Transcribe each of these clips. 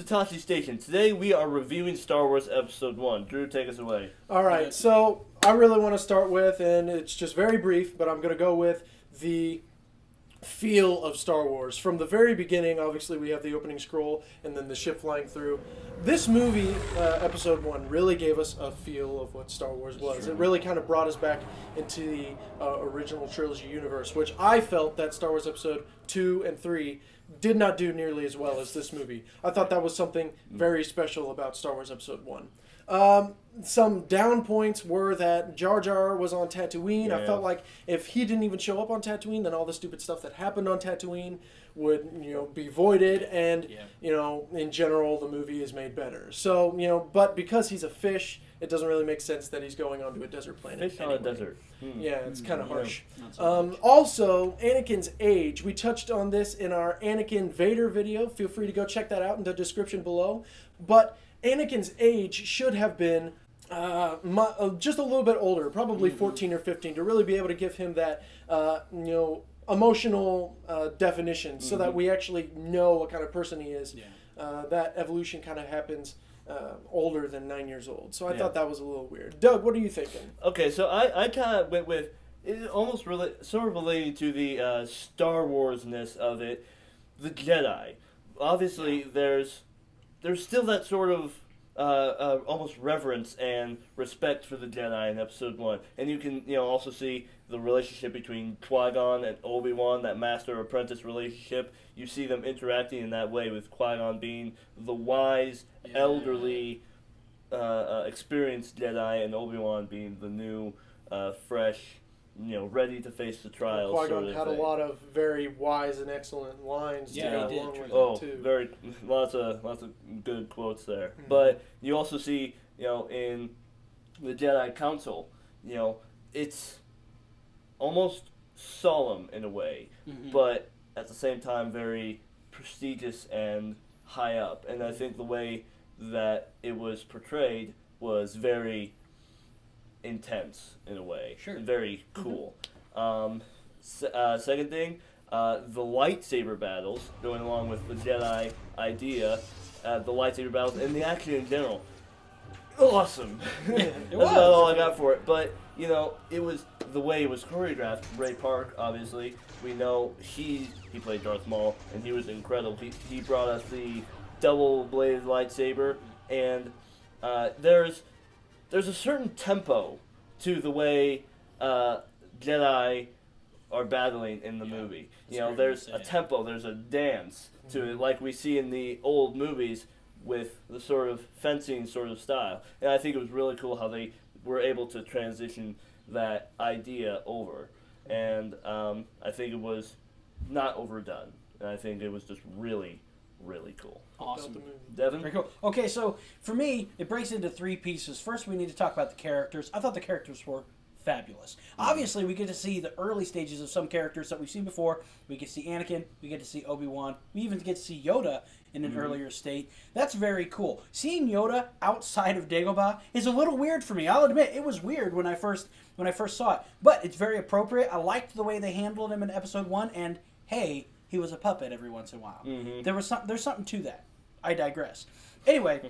Tosche Station. Today we are reviewing Star Wars Episode 1. Drew, take us away. All right, so I really want to start with, and it's just very brief, but I'm going to go with the feel of Star Wars. From the very beginning, obviously we have the opening scroll and then the ship flying through. This movie, Episode 1, really gave us a feel of what Star Wars was. It really kind of brought us back into the original trilogy universe, which I felt that Star Wars Episode 2 and 3 did not do nearly as well as this movie. I thought that was something very special about Star Wars Episode 1. Some down points were that Jar Jar was on Tatooine. Yeah. I felt like if he didn't even show up on Tatooine, then all the stupid stuff that happened on Tatooine would, be voided, and, in general, the movie is made better. So, but because he's a fish, it doesn't really make sense that he's going onto a desert planet. Fish on a desert. Yeah, it's kind of harsh. So Also, Anakin's age. We touched on this in our Anakin Vader video. Feel free to go check that out in the description below. But Anakin's age should have been just a little bit older, probably 14 or 15, to really be able to give him that, emotional definition, so that we actually know what kind of person he is. Yeah. That evolution kind of happens older than 9 years old. So I thought that was a little weird. Doug, what are you thinking? Okay, so I kind of went with, it's almost sort of relating to the Star Wars-ness of it, the Jedi. Obviously, there's still that sort of almost reverence and respect for the Jedi in Episode 1. And you can also see the relationship between Qui-Gon and Obi-Wan, that master-apprentice relationship. You see them interacting in that way, with Qui-Gon being the wise, elderly, experienced Jedi, and Obi-Wan being the new, fresh, ready to face the trials. Qui-Gon had a lot of very wise and excellent lines to go along with it too. Lots of good quotes there. Mm-hmm. But you also see, in the Jedi Council, it's almost solemn in a way, but at the same time very prestigious and high up. And I think the way that it was portrayed was very intense in a way. Sure. Very cool. Second thing, the lightsaber battles, going along with the Jedi idea, the lightsaber battles, and the action in general. Awesome. That's about all I got for it. But, it was the way it was choreographed. Ray Park, obviously, we know he played Darth Maul, and he was incredible. He brought us the double-bladed lightsaber, and there's a certain tempo to the way Jedi are battling in the movie. There's a tempo, there's a dance to it, like we see in the old movies with the sort of fencing sort of style. And I think it was really cool how they were able to transition that idea over. And I think it was not overdone. And I think it was just really, really cool. Awesome. Devin? Very cool. Okay, so for me, it breaks into three pieces. First, we need to talk about the characters. I thought the characters were fabulous. Obviously, we get to see the early stages of some characters that we've seen before. We get to see Anakin. We get to see Obi-Wan. We even get to see Yoda in an earlier state. That's very cool. Seeing Yoda outside of Dagobah is a little weird for me. I'll admit, it was weird when I first saw it. But it's very appropriate. I liked the way they handled him in Episode 1. And, hey, he was a puppet every once in a while. There's something to that. I digress. Anyway,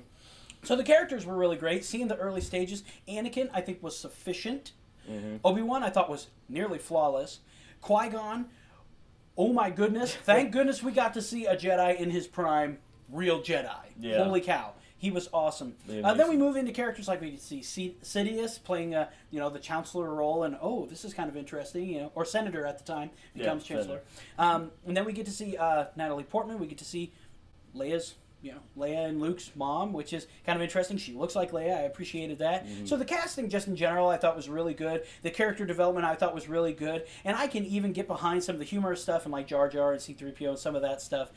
so the characters were really great. Seeing the early stages, Anakin, I think, was sufficient. Obi-Wan, I thought, was nearly flawless. Qui-Gon, oh my goodness. Thank goodness we got to see a Jedi in his prime, real Jedi. Yeah. Holy cow. He was awesome. Then we move into characters like we could see Sidious playing, the Chancellor role, and this is kind of interesting, or Senator at the time, becomes Chancellor. And then we get to see Natalie Portman. We get to see Leia's, Leia and Luke's mom, which is kind of interesting. She looks like Leia. I appreciated that. So the casting, just in general, I thought was really good. The character development, I thought was really good. And I can even get behind some of the humorous stuff and like Jar Jar and C-3PO and some of that stuff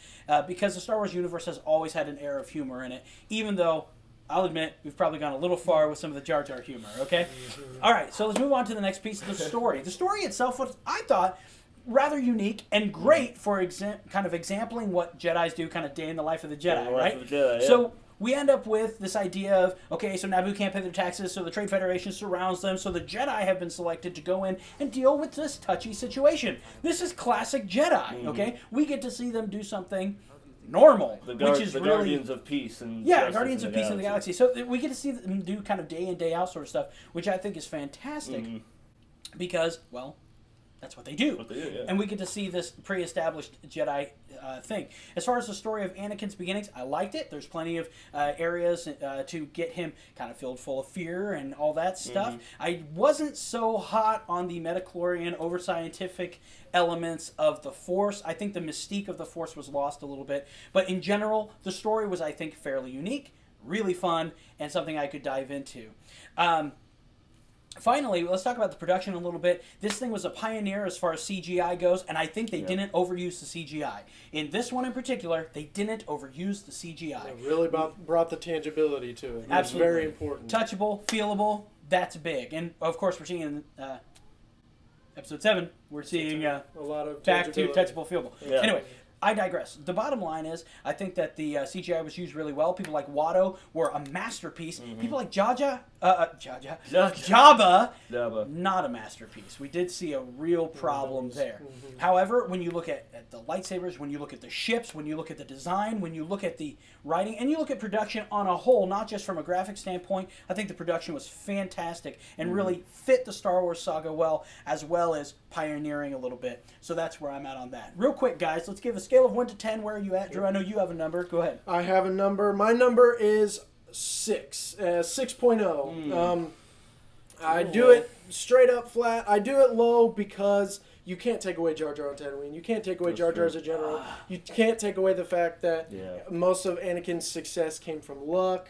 because the Star Wars universe has always had an air of humor in it, even though I'll admit we've probably gone a little far with some of the Jar Jar humor, okay? All right, so let's move on to the next piece, the story. The story itself was, I thought, rather unique and great for kind of exampling what Jedis do, kind of day in the life of the Jedi, right? So we end up with this idea of, okay, so Naboo can't pay their taxes, so the Trade Federation surrounds them, so the Jedi have been selected to go in and deal with this touchy situation. This is classic Jedi, okay? We get to see them do something normal, The which is the really Guardians of Peace and Guardians of Peace in the Galaxy. So we get to see them do kind of day in day out sort of stuff, which I think is fantastic because that's what they do. And we get to see this pre-established Jedi thing. As far as the story of Anakin's beginnings, I liked it. There's plenty of areas to get him kind of filled full of fear and all that stuff. I wasn't so hot on the midichlorian over-scientific elements of the Force. I think the mystique of the Force was lost a little bit. But in general, the story was, I think, fairly unique, really fun, and something I could dive into. Finally, let's talk about the production a little bit. This thing was a pioneer as far as CGI goes, and I think they didn't overuse the CGI. In this one in particular, they didn't overuse the CGI. It really brought the tangibility to it. That's very important. Touchable, feelable, that's big. And, of course, we're seeing in Episode 7, we're seeing a lot of back to touchable, feelable. Yeah. Anyway, I digress. The bottom line is, I think that the CGI was used really well. People like Watto were a masterpiece. People like Jabba, not a masterpiece. We did see a real problem there. However, when you look at the lightsabers, when you look at the ships, when you look at the design, when you look at the writing, and you look at production on a whole, not just from a graphic standpoint, I think the production was fantastic and really fit the Star Wars saga well as pioneering a little bit. So that's where I'm at on that. Real quick, guys, let's give a scale of 1 to 10. Where are you at, Drew? I know you have a number. Go ahead. I have a number. My number is 6.0. I do it straight up flat. I do it low because you can't take away Jar Jar on Tatooine. You can't take away Jar Jar as a general. You can't take away the fact that most of Anakin's success came from luck.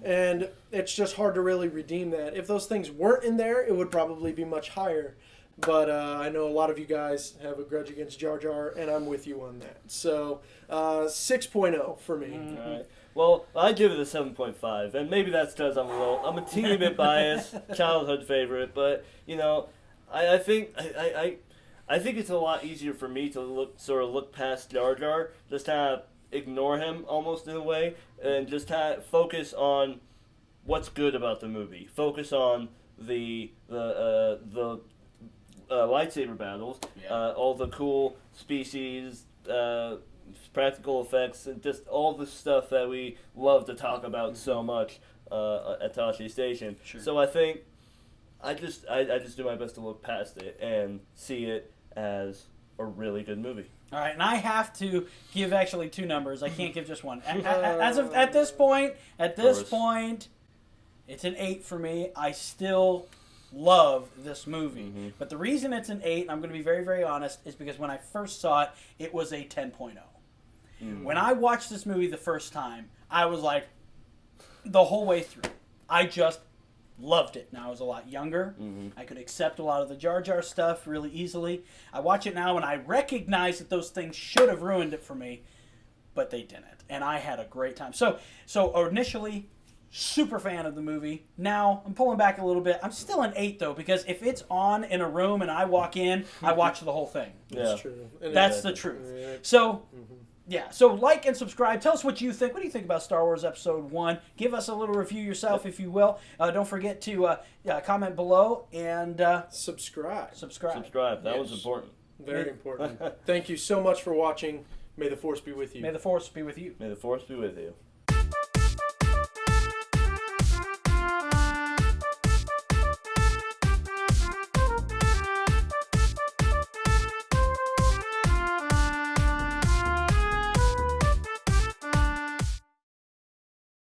And it's just hard to really redeem that. If those things weren't in there, it would probably be much higher. But I know a lot of you guys have a grudge against Jar Jar, and I'm with you on that. So 6.0 for me. All right. Well, I give it a 7.5, and maybe that's because I'm a teeny bit biased, childhood favorite, but I think it's a lot easier for me to look past Jar Jar, just kind of ignore him almost in a way, and just kind of focus on what's good about the movie. Focus on the lightsaber battles, all the cool species, practical effects, and just all the stuff that we love to talk about so much at Tosche Station. Sure. So I think I just do my best to look past it and see it as a really good movie. All right, and I have to give actually 2 numbers. I can't give just one. At this point, it's an 8 for me. I still love this movie. But the reason it's an 8, and I'm going to be very, very honest, is because when I first saw it, it was a 10.0. When I watched this movie the first time, I was like, the whole way through, I just loved it. Now I was a lot younger. I could accept a lot of the Jar Jar stuff really easily. I watch it now and I recognize that those things should have ruined it for me, but they didn't. And I had a great time. So initially, super fan of the movie. Now, I'm pulling back a little bit. I'm still an 8, though, because if it's on in a room and I walk in, I watch the whole thing. That's true. That's the truth. So, so like and subscribe. Tell us what you think. What do you think about Star Wars Episode 1? Give us a little review yourself, if you will. Don't forget to comment below and subscribe. That was important. Very important. Thank you so much for watching. May the Force be with you. May the Force be with you. May the Force be with you.